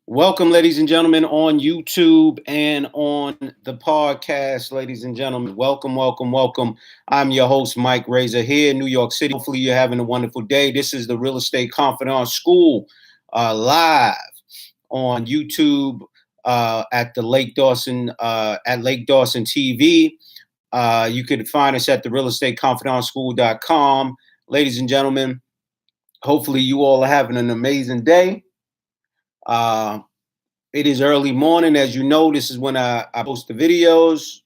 Welcome, ladies and gentlemen, on YouTube and on the podcast, ladies and gentlemen. Welcome, welcome, welcome. I'm your host, Mike Razor, here in New York City. Hopefully, you're having a wonderful day. This is the Real Estate Confidant School live on YouTube at the Lake Dawson TV. You can find us at the realestateconfidantschool.com. Ladies and gentlemen, hopefully, you all are having an amazing day. It is early morning. As you know, this is when I post the videos,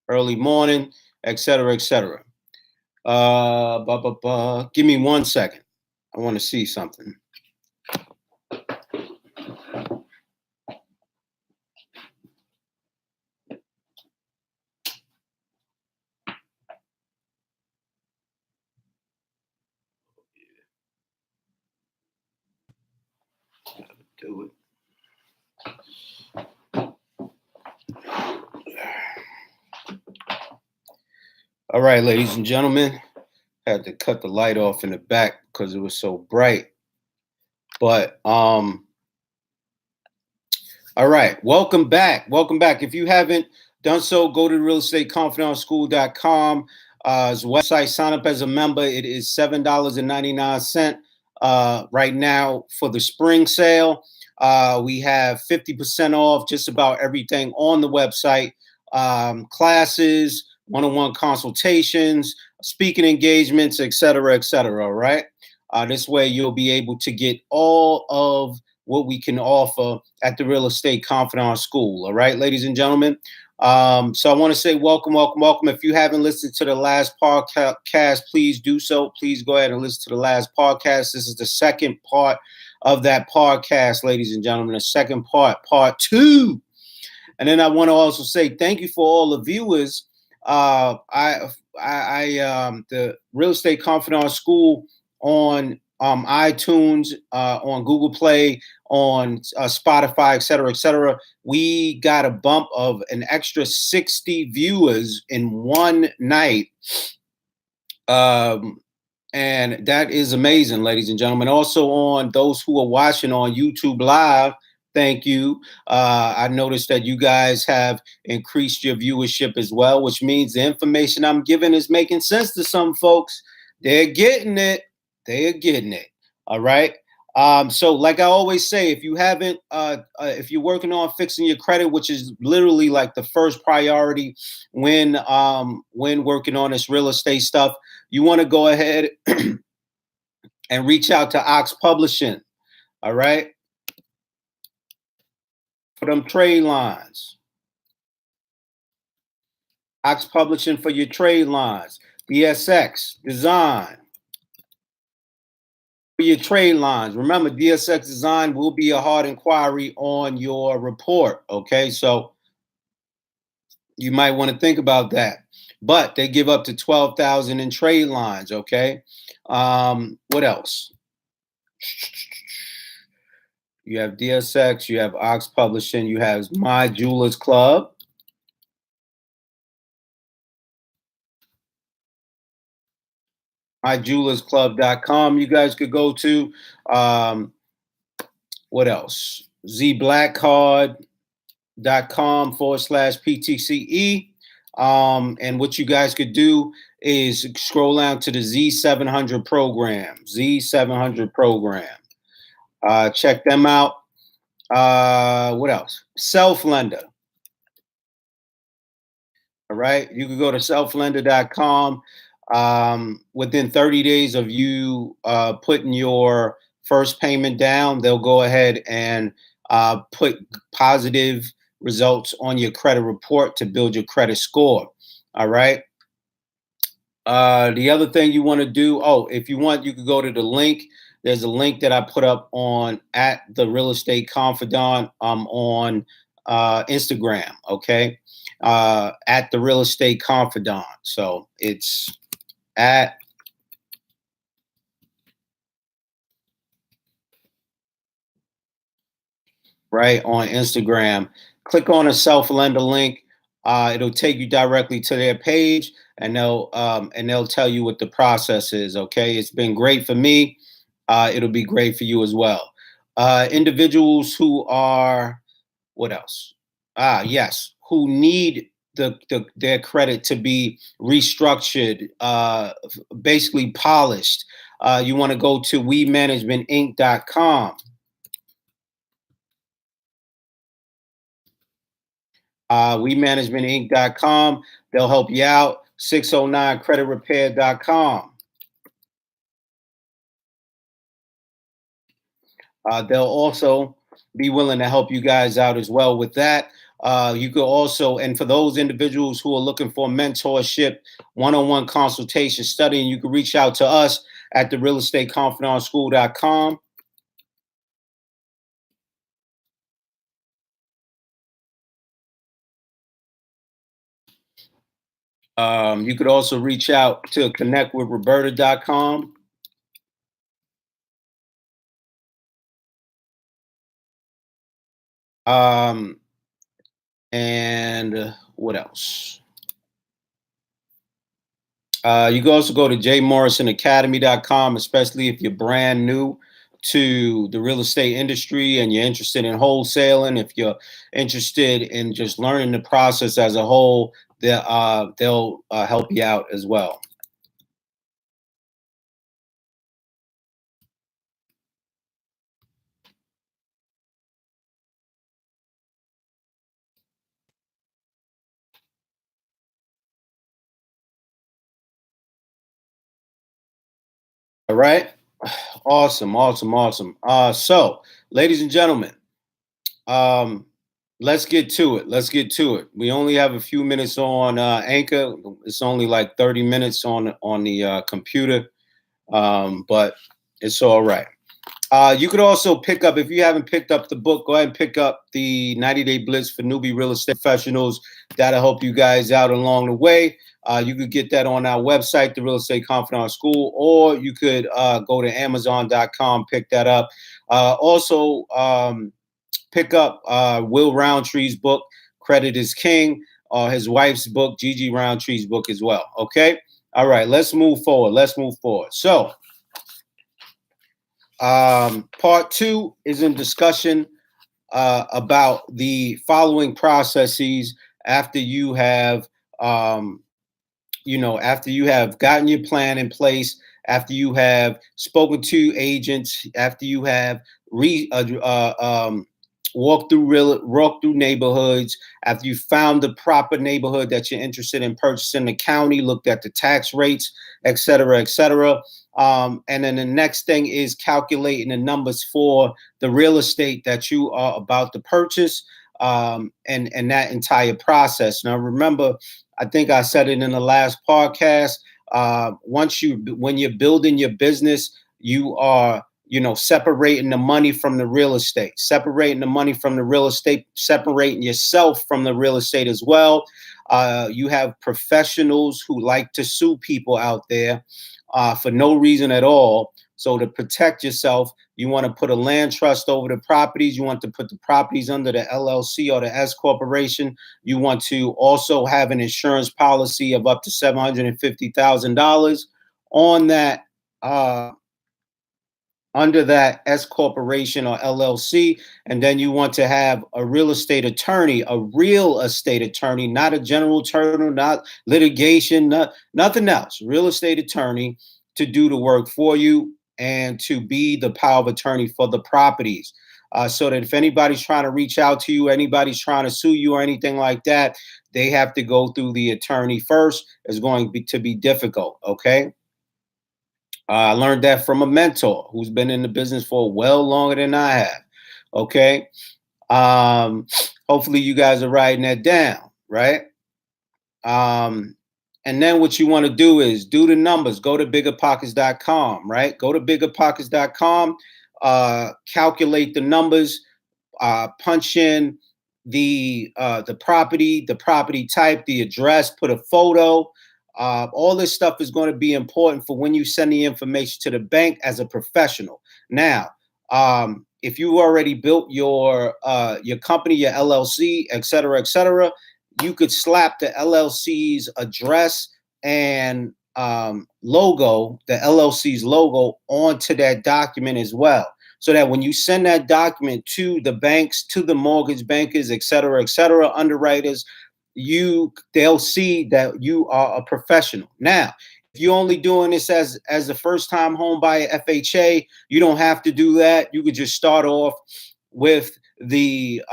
early morning, etc., etc. Give me 1 second. I want to see something. Do it. All right, ladies and gentlemen, had to cut the light off in the back because it was so bright. But all right, welcome back. Welcome back. If you haven't done so, go to realestateconfidantschool.com. As a website, sign up as a member. It is $7.99 right now for the spring sale. We have 50% off just about everything on the website. Classes, one-on-one consultations, speaking engagements, etc., etc. All right. This way you'll be able to get all of what we can offer at the Real Estate Confidant School. All right, ladies and gentlemen. So I want to say welcome, welcome, welcome. If you haven't listened to the last podcast, please do so. Please go ahead and listen to the last podcast. This is the second part of that podcast, ladies and gentlemen. The second part, part 2. And then I want to also say thank you for all the viewers. The Real Estate Confidant School on iTunes, on Google Play, on Spotify, etc., etc. We got a bump of an extra 60 viewers in one night. And that is amazing, ladies and gentlemen. Also, on those who are watching on YouTube Live, thank you. I noticed that you guys have increased your viewership as well, which means the information I'm giving is making sense to some folks. They're getting it. They're getting it. All right. So like I always say, if you haven't, if you're working on fixing your credit, which is literally like the first priority when working on this real estate stuff, you want to go ahead and reach out to Ox Publishing. All right. For them trade lines. Ox Publishing for your trade lines. DSX Design for your trade lines. Remember, DSX Design will be a hard inquiry on your report. Okay, so you might want to think about that. But they give up to 12,000 in trade lines. Okay, what else? You have DSX, you have Ox Publishing, you have My Jewelers Club. MyJewelersClub.com. You guys could go to. What else? ZBlackCard.com/PTCE. And what you guys could do is scroll down to the Z700 program. Z700 program. Check them out. What else? Self-Lender. All right. You can go to selflender.com. Within 30 days of you putting your first payment down, they'll go ahead and put positive results on your credit report to build your credit score. All right. The other thing you want to do, if you want, you could go to the link. There's a link that I put up on at the Real Estate Confidant on Instagram. Okay. At the Real Estate Confidant. So it's at right on Instagram. Click on a self-lender link. It'll take you directly to their page, and they'll tell you what the process is. Okay, it's been great for me. It'll be great for you as well. Individuals who are, what else? Yes, who need their credit to be restructured, basically polished. You want to go to WeManagementInc.com. WeManagementInc.com. They'll help you out. 609creditrepair.com. They'll also be willing to help you guys out as well with that. You could also, and for those individuals who are looking for mentorship, one-on-one consultation, studying, you can reach out to us at the realestateconfidentschool.com. You could also reach out to connectwithroberta.com. And what else? You can also go to jmorrisonacademy.com, especially if you're brand new to the real estate industry and you're interested in wholesaling. If you're interested in just learning the process as a whole, they'll help you out as well. All right. Awesome. So, ladies and gentlemen, let's get to it. We only have a few minutes on Anchor. It's only like 30 minutes on the computer, but it's all right. You could also pick up, if you haven't picked up the book, go ahead and pick up the 90-Day Blitz for newbie real estate professionals. That'll help you guys out along the way. You could get that on our website, the Real Estate Confidant School, or you could go to Amazon.com, pick that up. Also, pick up Will Roundtree's book, Credit is King, his wife's book, Gigi Roundtree's book as well. Okay? All right, let's move forward. So, part 2 is in discussion about the following processes after you have, after you have gotten your plan in place, after you have spoken to agents, after you have walked through neighborhoods, after you found the proper neighborhood that you're interested in purchasing, the county, looked at the tax rates, et cetera, et cetera. And then the next thing is calculating the numbers for the real estate that you are about to purchase, and that entire process. Now, remember, I think I said it in the last podcast. When you're building your business, you are, separating the money from the real estate, separating yourself from the real estate as well. You have professionals who like to sue people out there for no reason at all. So to protect yourself, you want to put a land trust over the properties. You want to put the properties under the LLC or the S corporation. You want to also have an insurance policy of up to $750,000 on that, under that S corporation or LLC. And then you want to have a real estate attorney, not a general attorney, not litigation, nothing else. Real estate attorney to do the work for you and to be the power of attorney for the properties. So that if anybody's trying to reach out to you, anybody's trying to sue you or anything like that, they have to go through the attorney first. It's going to be difficult, okay? I learned that from a mentor who's been in the business for well longer than I have. Okay. Hopefully you guys are writing that down, right? And then what you want to do is do the numbers. Go to biggerpockets.com, right? Go to biggerpockets.com, calculate the numbers, punch in the property type, the address, put a photo. All this stuff is going to be important for when you send the information to the bank as a professional. Now, if you already built your company, your LLC, et cetera, you could slap the LLC's address and logo, the LLC's logo, onto that document as well. so that when you send that document to the banks, to the mortgage bankers, et cetera, underwriters, they'll see that you are a professional. Now, if you're only doing this as a first time home buyer FHA, you don't have to do that. You could just start off with the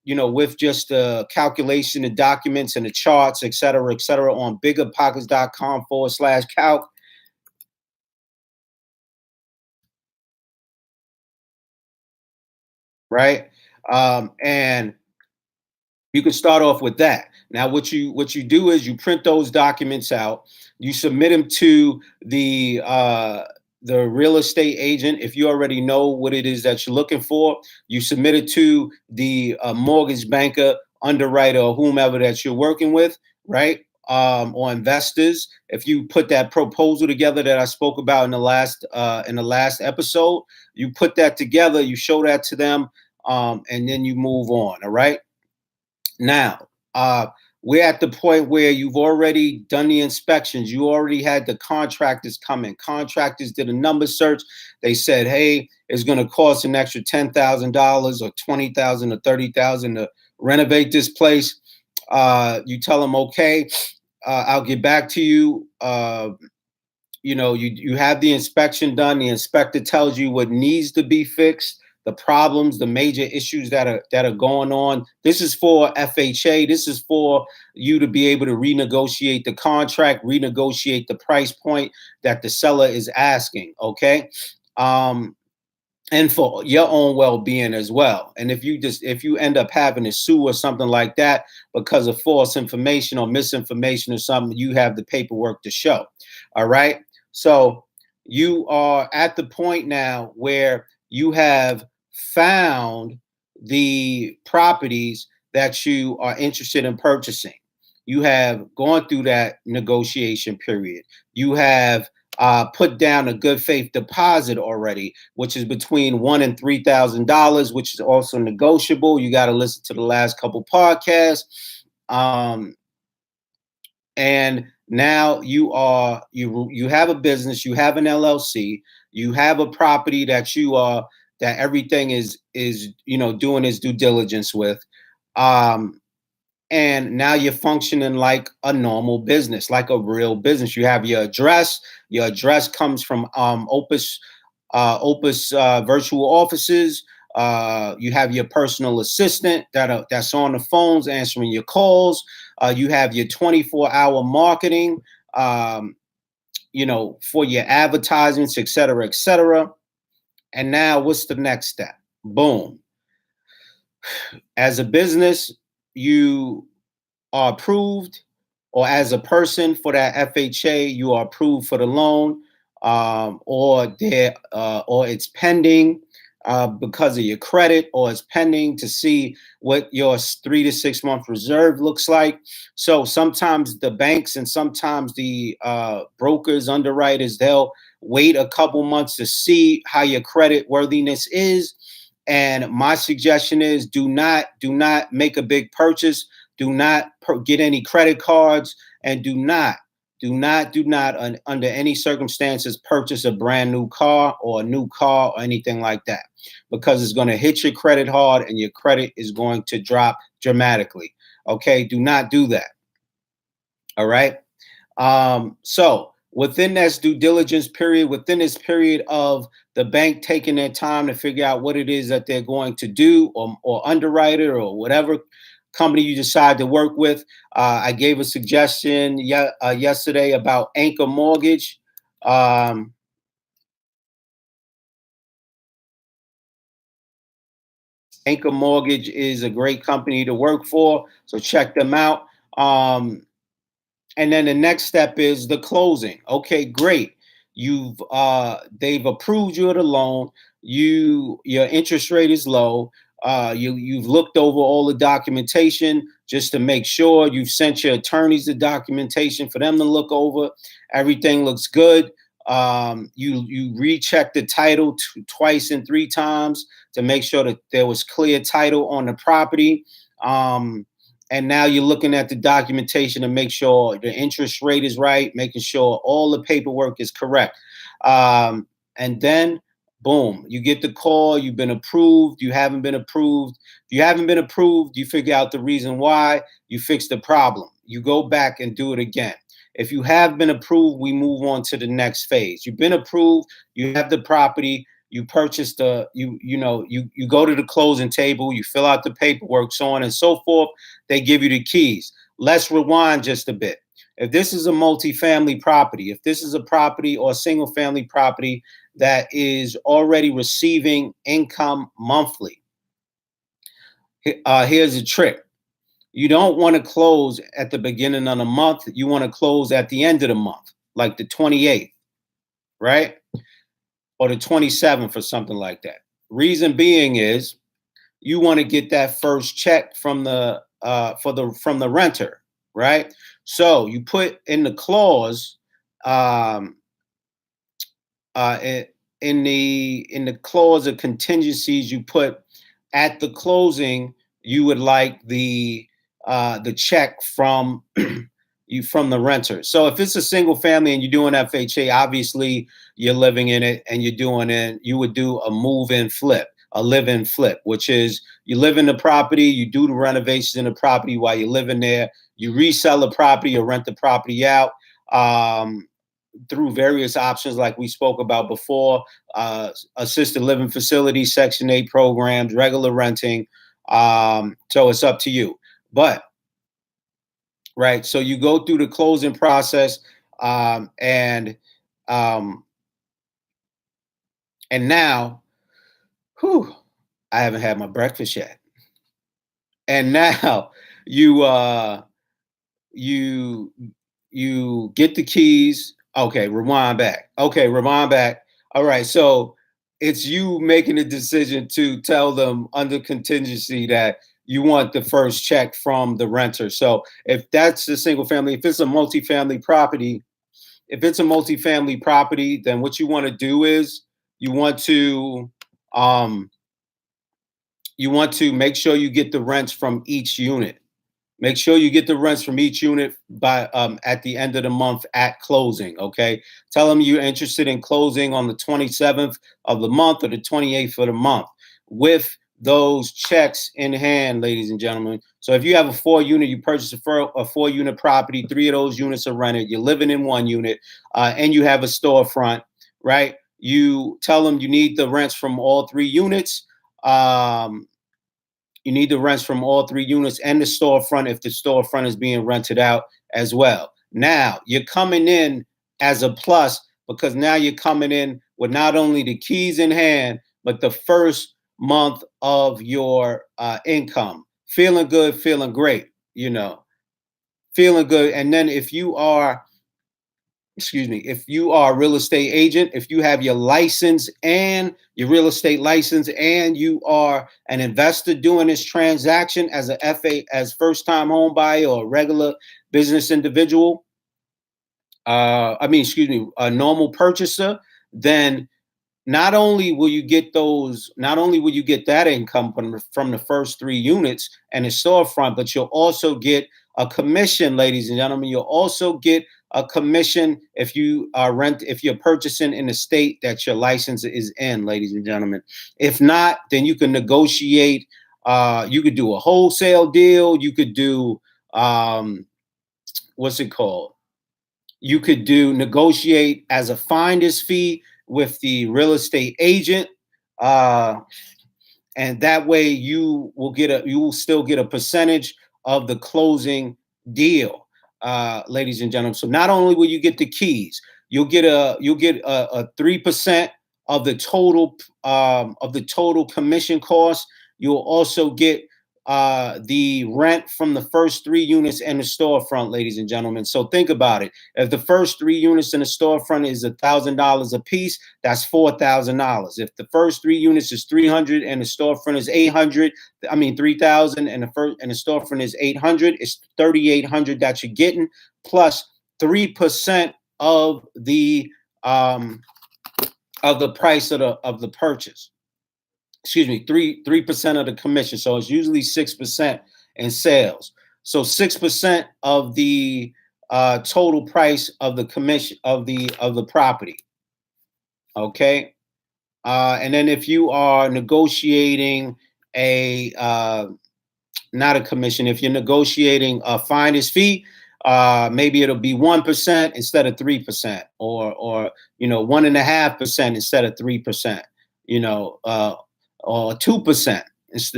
with just the calculation, the documents and the charts, et cetera, on biggerpockets.com/calc. Right. And you can start off with that. Now, what you do is you print those documents out, you submit them to the real estate agent. If you already know what it is that you're looking for, you submit it to the mortgage banker, underwriter, or whomever that you're working with, right? Or investors. If you put that proposal together that I spoke about in the last episode, you put that together, you show that to them, and then you move on. All right. Now, we're at the point where you've already done the inspections. You already had the contractors come in. Contractors did a number search. They said, hey, it's going to cost an extra $10,000 or $20,000 or $30,000 to renovate this place. You tell them, okay, I'll get back to you. You have the inspection done. The inspector tells you what needs to be fixed, the problems, the major issues that are going on. This is for FHA. This is for you to be able to renegotiate the contract, renegotiate the price point that the seller is asking. Okay. And for your own well-being as well. And if you end up having to sue or something like that because of false information or misinformation or something, you have the paperwork to show. All right. So you are at the point now where you have found the properties that you are interested in purchasing. You have gone through that negotiation period. You have put down a good faith deposit already, which is between $1,000 and $3,000, which is also negotiable. You got to listen to the last couple podcasts. And now you have a business, you have an LLC, you have a property that that everything is doing its due diligence with. And now you're functioning like a normal business, like a real business. You have your address. Your address comes from Opus virtual offices. You have your personal assistant that's on the phones answering your calls. You have your 24-hour marketing, for your advertisements, et cetera, et cetera. And now what's the next step? Boom. As a business, you are approved, or as a person for that FHA, you are approved for the loan, or it's pending because of your credit, or it's pending to see what your 3 to 6 month reserve looks like. So sometimes the banks and sometimes the brokers, underwriters, they'll wait a couple months to see how your credit worthiness is. And my suggestion is do not make a big purchase. Do not get any credit cards, and do not under any circumstances purchase a brand new car or a new car or anything like that, because it's going to hit your credit hard and your credit is going to drop dramatically. Okay, do not do that. All right. So within this due diligence period, within this period of the bank taking their time to figure out what it is that they're going to do, or underwriter, or whatever company you decide to work with, I gave a suggestion yesterday about Anchor Mortgage. Anchor Mortgage is a great company to work for, so check them out. And then the next step is the closing. Okay, great. They've approved you of the loan. Your interest rate is low. You've looked over all the documentation just to make sure. You've sent your attorneys the documentation for them to look over. Everything looks good. You recheck the title twice and 3 times to make sure that there was clear title on the property. And now you're looking at the documentation to make sure the interest rate is right, making sure all the paperwork is correct. And then, Boom, you get the call, you've been approved, you haven't been approved. If you haven't been approved, you figure out the reason why, you fix the problem. You go back and do it again. If you have been approved, we move on to the next phase. You've been approved, you have the property, you purchase the, you go to the closing table, you fill out the paperwork, so on and so forth. They give you the keys. Let's rewind just a bit. If this is a multifamily property, if this is a property or a single family property that is already receiving income monthly, here's a trick. You don't want to close at the beginning of the month. You want to close at the end of the month, like the 28th, right? Or the 27th or something like that. Reason being is you want to get that first check from the from the renter, right? So you put in the clause, in the clause of contingencies, you put at the closing you would like the check from from the renter. So if it's a single family and you're doing FHA, obviously you're living in it and you're doing it. You would do a move-in flip, a live-in flip, which is you live in the property, you do the renovations in the property while you're living there. You resell the property or rent the property out. Through various options like we spoke about before, assisted living facilities, Section 8 programs, regular renting. So it's up to you. But, right, so you go through the closing process, and now, I haven't had my breakfast yet. And now you get the keys. Okay, rewind back. All right, so it's you making a decision to tell them under contingency that you want the first check from the renter. So if that's a single family, if it's a multifamily property, then what you want to do is you want to make sure you get the rents from each unit. Make sure you get the rents from each unit by at the end of the month at closing, okay? Tell them you're interested in closing on the 27th of the month or the 28th of the month with those checks in hand, ladies and gentlemen. So if you have a 4-unit, you purchase a 4-unit property, 3 of those units are rented, you're living in 1 unit, and you have a storefront, right? You tell them you need the rents from all 3 units. You need the rents from all 3 units and the storefront if the storefront is being rented out as well. Now, you're coming in as a plus because now you're coming in with not only the keys in hand, but the first month of your income. Feeling good, feeling great, feeling good. And then if you are a real estate agent, if you have your license and your real estate license and you are an investor doing this transaction as as first-time home buyer or a regular business individual, a normal purchaser, then not only will you get that income from the first 3 units and the storefront, but you'll also get a commission, ladies and gentlemen. You'll also get a commission if you're purchasing in the state that your license is in, ladies and gentlemen. If not, then you can negotiate. You could do a wholesale deal. You could do what's it called? You could negotiate as a finder's fee with the real estate agent, and that way you will still get a percentage of the closing deal, ladies and gentlemen. So not only will you get the keys, you'll get a 3% of the total commission cost. You'll also get the rent from the first 3 units and the storefront, ladies and gentlemen. So think about it. If the first 3 units in the storefront is $1,000 a piece, that's $4,000. If the first 3 units is $300 and the storefront is $3,000 and the storefront is $800, it's $3,800 that you're getting plus 3% of the price of the purchase. 3% of the commission. So it's usually 6% in sales. So 6% of the total price of the commission of the property. Okay. And then if you are negotiating not a commission, if you're negotiating a finder's fee, maybe it'll be 1% instead of 3%, or 1.5% instead of 3%, or 2%.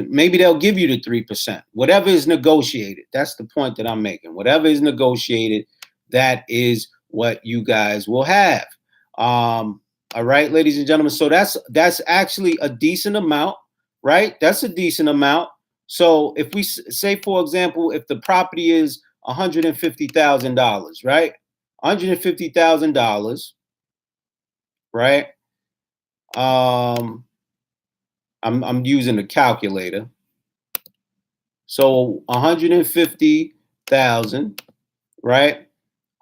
Maybe they'll give you the 3%. Whatever is negotiated. That's the point that I'm making. Whatever is negotiated, that is what you guys will have. All right, ladies and gentlemen. So that's actually a decent amount, right? That's a decent amount. So if we say, for example, if the property is $150,000, right? $150,000, right? I'm using a calculator. So 150,000, right?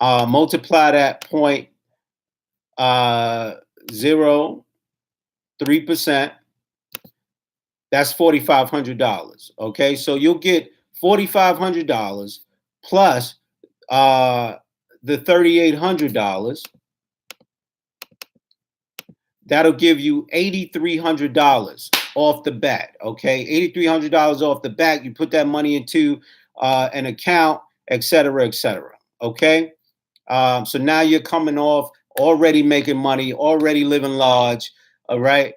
Multiply that 0.03%. That's $4,500. Okay, so you'll get $4,500 plus the $3,800. That'll give you $8,300 off the bat. Okay, $8,300 off the bat. You put that money into an account, etc., etc. Okay, so now you're coming off already making money, already living large. All right.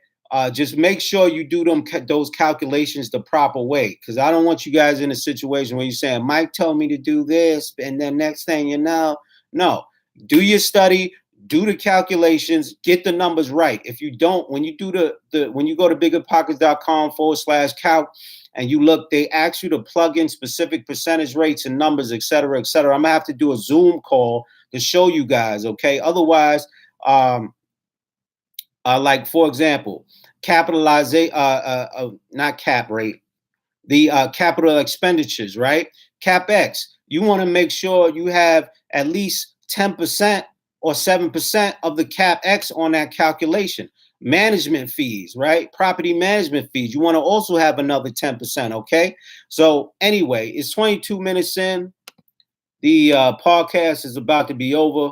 Just make sure you do those calculations the proper way, because I don't want you guys in a situation where you're saying, Mike told me to do this, and then next thing you know, no. Do your study, do the calculations, get the numbers right. If you don't, when you do when you go to biggerpockets.com/calc and you look, they ask you to plug in specific percentage rates and numbers, et cetera, et cetera. I'm gonna have to do a Zoom call to show you guys, okay? Otherwise, like, for example, capitalization, not cap rate, the capital expenditures, right? CapEx. You want to make sure you have at least 10% or 7% of the CapEx on that calculation. Management fees, right? Property management fees. You want to also have another 10%, okay? So anyway, it's 22 minutes in. The podcast is about to be over.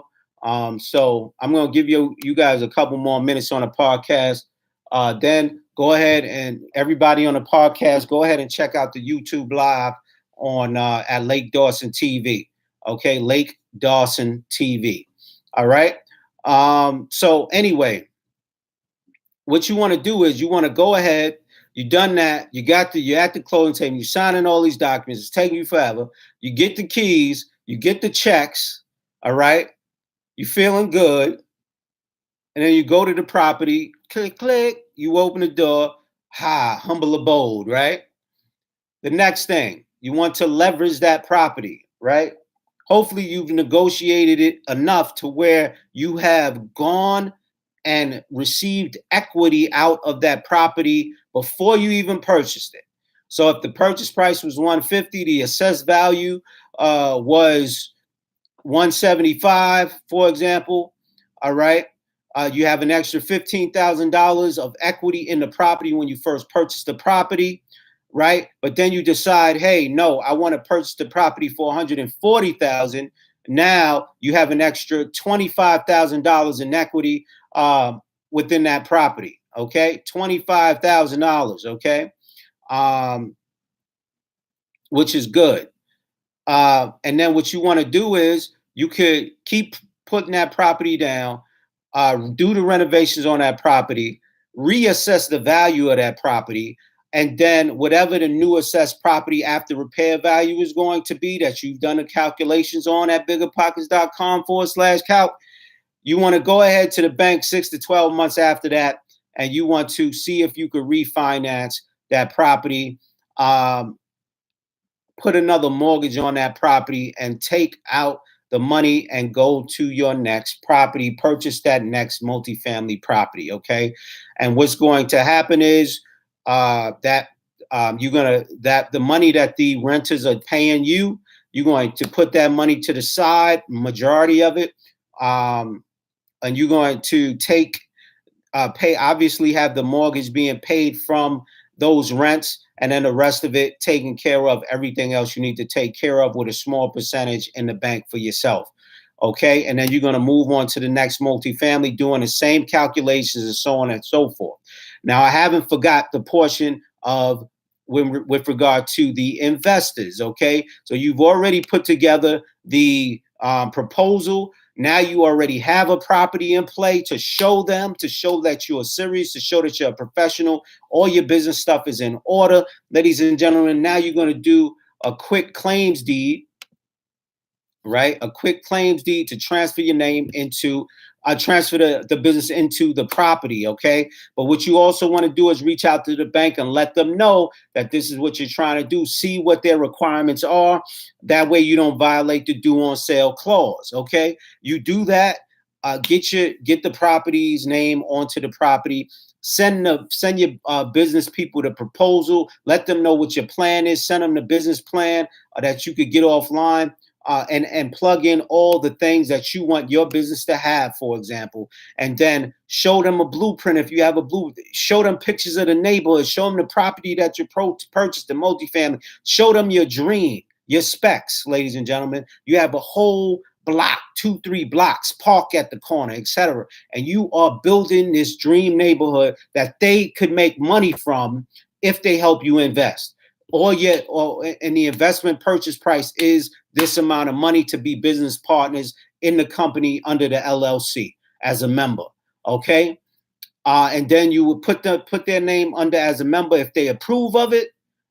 So I'm going to give you guys a couple more minutes on the podcast. Then go ahead, and everybody on the podcast, go ahead and check out the YouTube live on at Lake Dawson TV. Okay, Lake Dawson TV. All right. So anyway, what you want to do is you want to go ahead. You done that. You're at the closing table. You're signing all these documents. It's taking you forever. You get the keys. You get the checks. All right. You're feeling good. And then you go to the property, click, click, you open the door, humble abode, right? The next thing, you want to leverage that property, right? Hopefully you've negotiated it enough to where you have gone and received equity out of that property before you even purchased it. So if the purchase price was $150, the assessed value was $175, for example, all right? You have an extra $15,000 of equity in the property when you first purchased the property, right? But then you decide, hey, no, I want to purchase the property for $140,000. Now you have an extra $25,000 in equity within that property, okay? $25,000, okay? Which is good. And then what you want to do is you could keep putting that property down, do the renovations on that property, reassess the value of that property, and then whatever the new assessed property after repair value is going to be that you've done the calculations on at biggerpockets.com/calc, you want to go ahead to the bank 6 to 12 months after that, and you want to see if you could refinance that property, put another mortgage on that property, and take out the money and go to your next property, purchase that next multifamily property, okay? And what's going to happen is that the money that the renters are paying you, you're going to put that money to the side, majority of it, and you're going to obviously have the mortgage being paid from those rents, and then the rest of it taking care of everything else you need to take care of with a small percentage in the bank for yourself. Okay, and then you're going to move on to the next multifamily, doing the same calculations and so on and so forth. Now, I haven't forgot the portion of with regard to the investors. Okay, so you've already put together the proposal. Now you already have a property in play to show them, to show that you're serious, to show that you're a professional. All your business stuff is in order. Ladies and gentlemen, now you're going to do a quick claims deed, right? A quick claims deed to transfer your name into, transfer the business into the property, okay? But what you also want to do is reach out to the bank and let them know that this is what you're trying to do. See what their requirements are. That way you don't violate the due on sale clause, okay? You do that, get the property's name onto the property. Send your business people the proposal. Let them know what your plan is. Send them the business plan that you could get offline. And plug in all the things that you want your business to have, for example, and then show them a blueprint. If you have a show them pictures of the neighborhood, show them the property that you purchased, the multifamily, show them your dream, your specs, ladies and gentlemen. You have a whole block, 2-3 blocks, park at the corner, etc. And you are building this dream neighborhood that they could make money from if they help you invest. And the investment purchase price is this amount of money to be business partners in the company under the LLC as a member. Okay. And then you would put their name under as a member if they approve of it,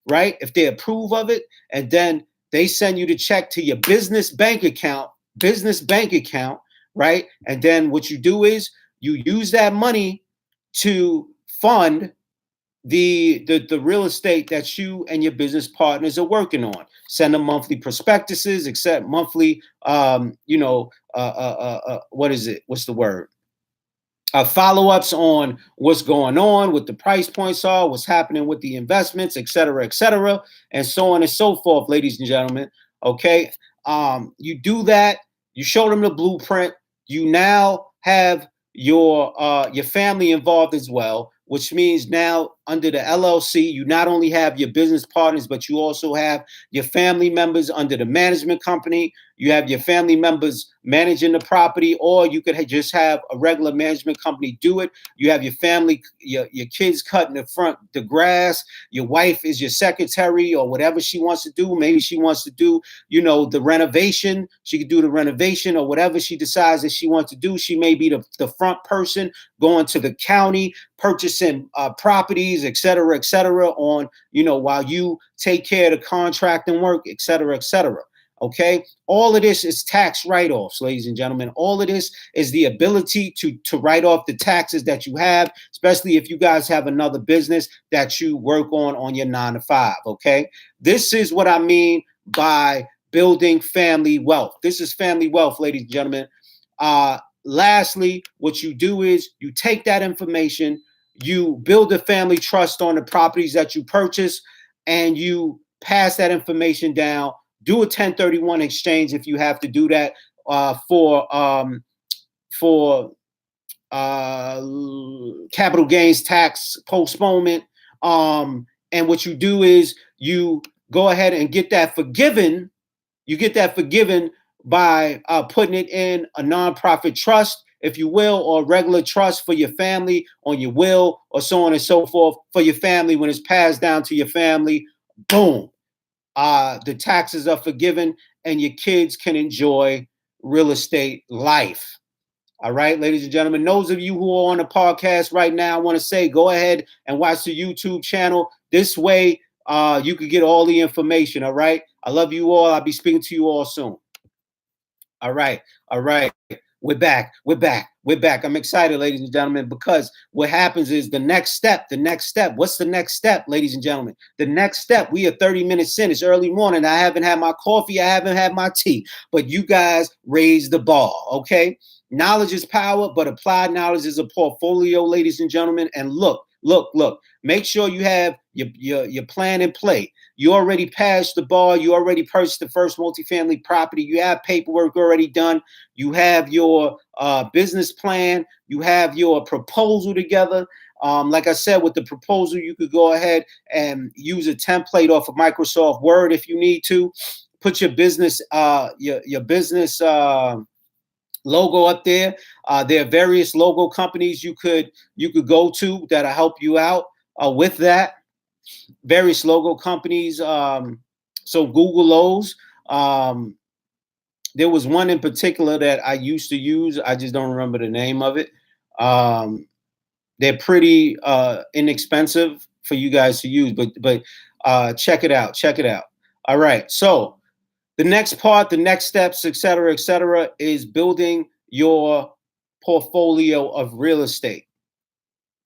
right? If they approve of it, and then they send you the check to your business bank account, right? And then what you do is you use that money to fund the real estate that you and your business partners are working on. Send them monthly prospectuses, accept monthly, what is it? What's the word? Follow-ups on what's going on, what the price points are, what's happening with the investments, et cetera, and so on and so forth, ladies and gentlemen. Okay. You do that, you show them the blueprint, you now have your family involved as well, which means now under the LLC, you not only have your business partners, but you also have your family members under the management company. You have your family members managing the property, or you could just have a regular management company do it. You have your family, your kids cutting the grass. Your wife is your secretary or whatever she wants to do. Maybe she wants to do, the renovation. She could do the renovation or whatever she decides that she wants to do. She may be the front person going to the county, purchasing properties, et cetera, on, while you take care of the contracting work, et cetera, et cetera. Okay. All of this is tax write-offs, ladies and gentlemen. All of this is the ability to write off the taxes that you have, especially if you guys have another business that you work on your 9-to-5. Okay. This is what I mean by building family wealth. This is family wealth, ladies and gentlemen. Lastly, what you do is you take that information, you build a family trust on the properties that you purchase, and you pass that information down. Do a 1031 exchange if you have to do that for capital gains tax postponement. And what you do is you go ahead and get that forgiven. You get that forgiven by putting it in a nonprofit trust, if you will, or a regular trust for your family on your will, or so on and so forth for your family. When it's passed down to your family, boom, the taxes are forgiven and your kids can enjoy real estate life. All right, ladies and gentlemen, those of you who are on the podcast right now, I want to say, go ahead and watch the YouTube channel. This way, you can get all the information. All right. I love you all. I'll be speaking to you all soon. All right. We're back. I'm excited, ladies and gentlemen, because what happens is the next step. What's the next step, ladies and gentlemen? The next step, we are 30 minutes in. It's early morning. I haven't had my coffee. I haven't had my tea, but you guys raise the bar. Okay. Knowledge is power, but applied knowledge is a portfolio, ladies and gentlemen. And look, make sure you have your plan in play. You already passed the bar. You already purchased the first multifamily property. You have paperwork already done. You have your business plan. You have your proposal together. Like I said, with the proposal, you could go ahead and use a template off of Microsoft Word if you need to. Put your business, logo up there. There are various logo companies you could go to that'll help you out with that. Various logo companies. So Google those. There was one in particular that I used to use. I just don't remember the name of it. They're pretty inexpensive for you guys to use, but check it out. Check it out. All right. So the next part, the next steps, et cetera, is building your portfolio of real estate.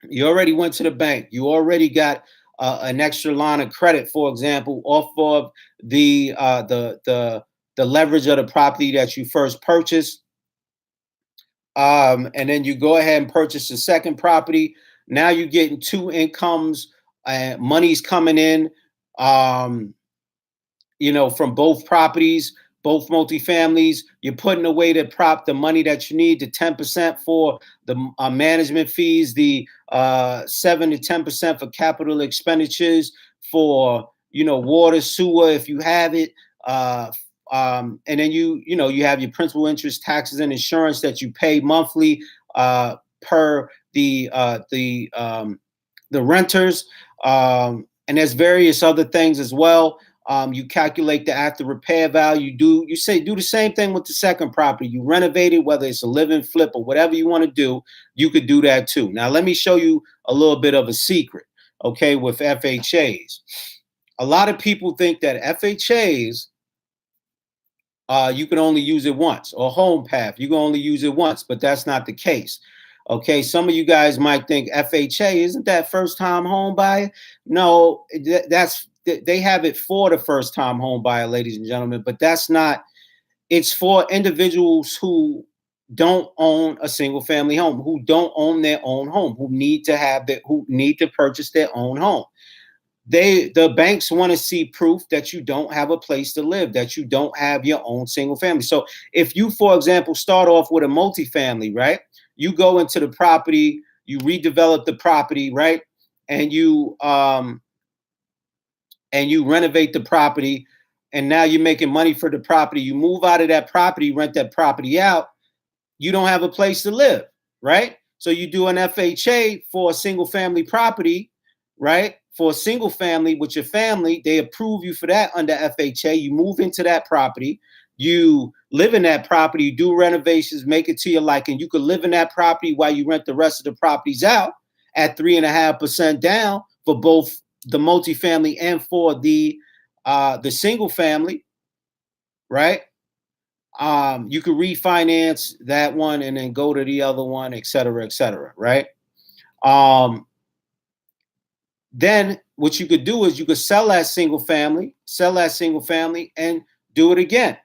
You already went to the bank. You already got an extra line of credit, for example, off of the leverage of the property that you first purchased. And then you go ahead and purchase the second property. Now you're getting two incomes, money's coming in, from both properties, both multifamilies. You're putting away the money that you need, the 10% for the management fees, the 7 to 10% for capital expenditures, for water, sewer if you have it, and then you have your principal, interest, taxes, and insurance that you pay monthly per the renters, and there's various other things as well. You calculate the after repair value. Do the same thing with the second property. You renovate it, whether it's a live-in, flip, or whatever you want to do, you could do that too. Now, let me show you a little bit of a secret, okay, with FHAs. A lot of people think that FHAs, you can only use it once, or home path, you can only use it once, but that's not the case. Okay, some of you guys might think FHA, isn't that first time home buyer? No, they have it for the first time home buyer, ladies and gentlemen, but that's not. It's for individuals who don't own a single family home, who don't own their own home, who need to purchase their own home. The banks want to see proof that you don't have a place to live, that you don't have your own single family. So if you, for example, start off with a multifamily, right? You go into the property, you redevelop the property, right? And you renovate the property, and now you're making money for the property. You move out of that property, rent that property out. You don't have a place to live, right? So you do an FHA for a single family property, right? For a single family with your family, they approve you for that under FHA. You move into that property, you live in that property, you do renovations, make it to your liking. You could live in that property while you rent the rest of the properties out at 3.5% down for both the multifamily and for the single family, right? You could refinance that one and then go to the other one, et cetera, right? Then what you could do is you could sell that single family, and do it again.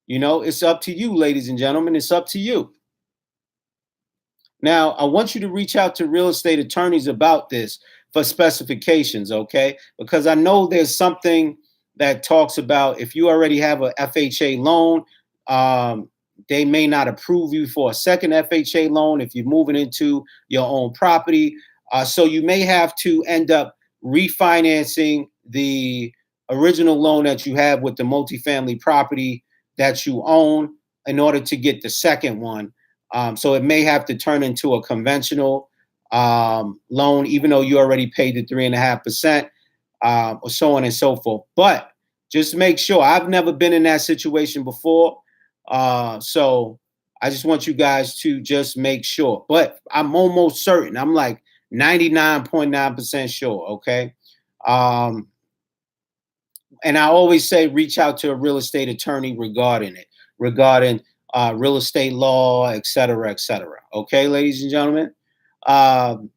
It's up to you, ladies and gentlemen. It's up to you. Now, I want you to reach out to real estate attorneys about this for specifications, okay? Because I know there's something that talks about if you already have a FHA loan, they may not approve you for a second FHA loan if you're moving into your own property. So you may have to end up refinancing the original loan that you have with the multifamily property that you own in order to get the second one. So it may have to turn into a conventional loan, even though you already paid the 3.5%, or so on and so forth. But just make sure. I've never been in that situation before. So I just want you guys to just make sure. But I'm almost certain. I'm like 99.9% sure. Okay. And I always say reach out to a real estate attorney regarding real estate law, et cetera, et cetera. Okay, ladies and gentlemen. And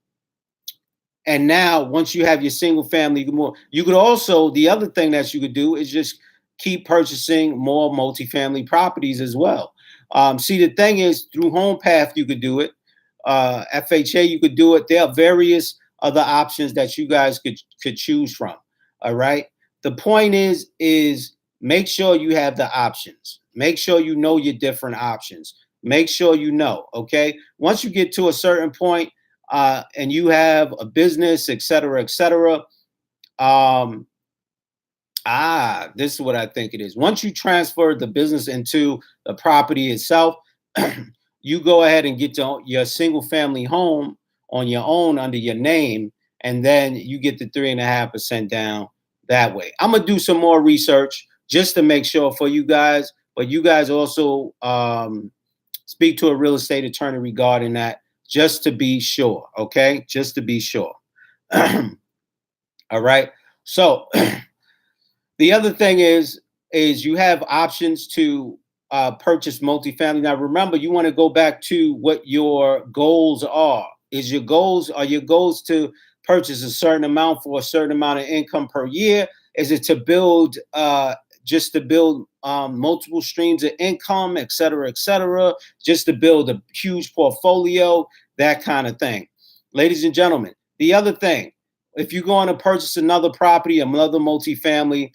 now, once you have your single family, you could also, the other thing that you could do is just keep purchasing more multifamily properties as well. See, the thing is, through HomePath, you could do it. FHA, you could do it. There are various other options that you guys could choose from. All right. The point is make sure you have the options. Make sure you know your different options. Make sure you know. Okay. Once you get to a certain point, and you have a business, et cetera, et cetera. This is what I think it is. Once you transfer the business into the property itself, you go ahead and get your single family home on your own under your name, and then you get the 3.5% down that way. I'm gonna do some more research just to make sure for you guys, but you guys also speak to a real estate attorney regarding that, just to be sure. Okay, just to be sure. All right. So the other thing is you have options to purchase multifamily. Now, remember, you want to go back to what your goals are. Are your goals to purchase a certain amount for a certain amount of income per year? Is it to build just to build multiple streams of income, et cetera, just to build a huge portfolio, that kind of thing. Ladies and gentlemen, the other thing, if you're going to purchase another property, another multifamily,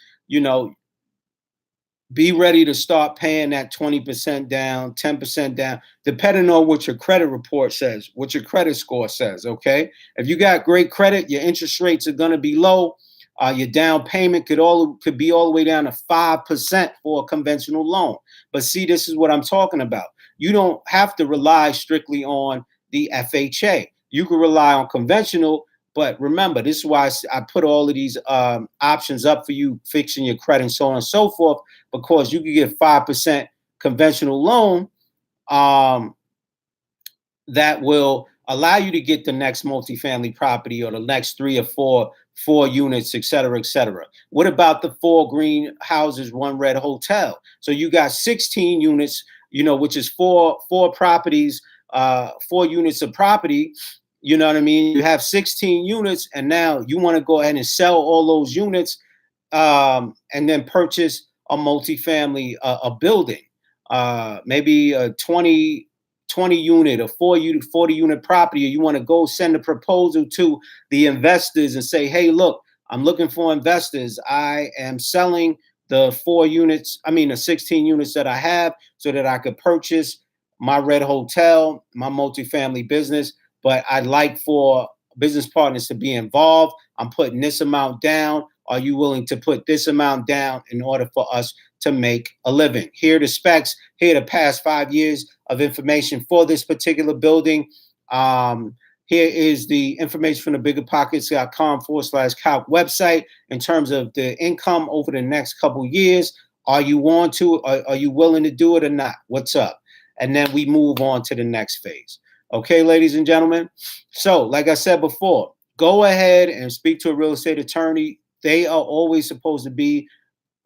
be ready to start paying that 20% down, 10% down, depending on what your credit report says, what your credit score says, okay? If you got great credit, your interest rates are going to be low. Your down payment could be all the way down to 5% for a conventional loan. But see, this is what I'm talking about. You don't have to rely strictly on the FHA. You can rely on conventional. But remember, this is why I put all of these options up for you, fixing your credit and so on and so forth, because you can get 5% conventional loan that will allow you to get the next multifamily property or the next 3 or 4 units, et cetera, et cetera. What about the 4 green houses, 1 red hotel? So you got 16 units, which is four properties, 4 units of property. You know what I mean? You have 16 units, and now you want to go ahead and sell all those units and then purchase a multifamily, a building, maybe a 20 unit or 40 unit property. Or you want to go send a proposal to the investors and say, hey, look, I'm looking for investors. I am selling the 16 units that I have so that I could purchase my red hotel, my multifamily business. But I'd like for business partners to be involved. I'm putting this amount down. Are you willing to put this amount down in order for us to make a living? Here are the specs. Here are the past 5 years of information for this particular building. Here is the information from the biggerpockets.com/calc website in terms of the income over the next couple years. Are you are you willing to do it or not? What's up? And then we move on to the next phase. Okay, ladies and gentlemen. So, like I said before, go ahead and speak to a real estate attorney. They are always supposed to be,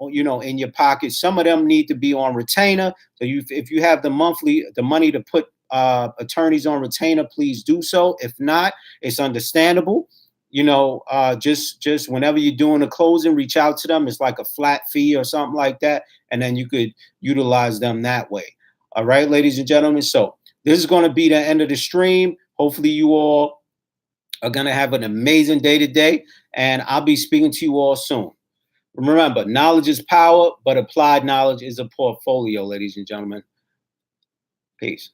in your pocket. Some of them need to be on retainer. So if you have the money to put attorneys on retainer, please do so. If not, it's understandable. Just whenever you're doing a closing, reach out to them. It's like a flat fee or something like that. And then you could utilize them that way. All right, ladies and gentlemen. So this is going to be the end of the stream. Hopefully you all are going to have an amazing day today, and I'll be speaking to you all soon. Remember, knowledge is power, but applied knowledge is a portfolio, ladies and gentlemen. Peace.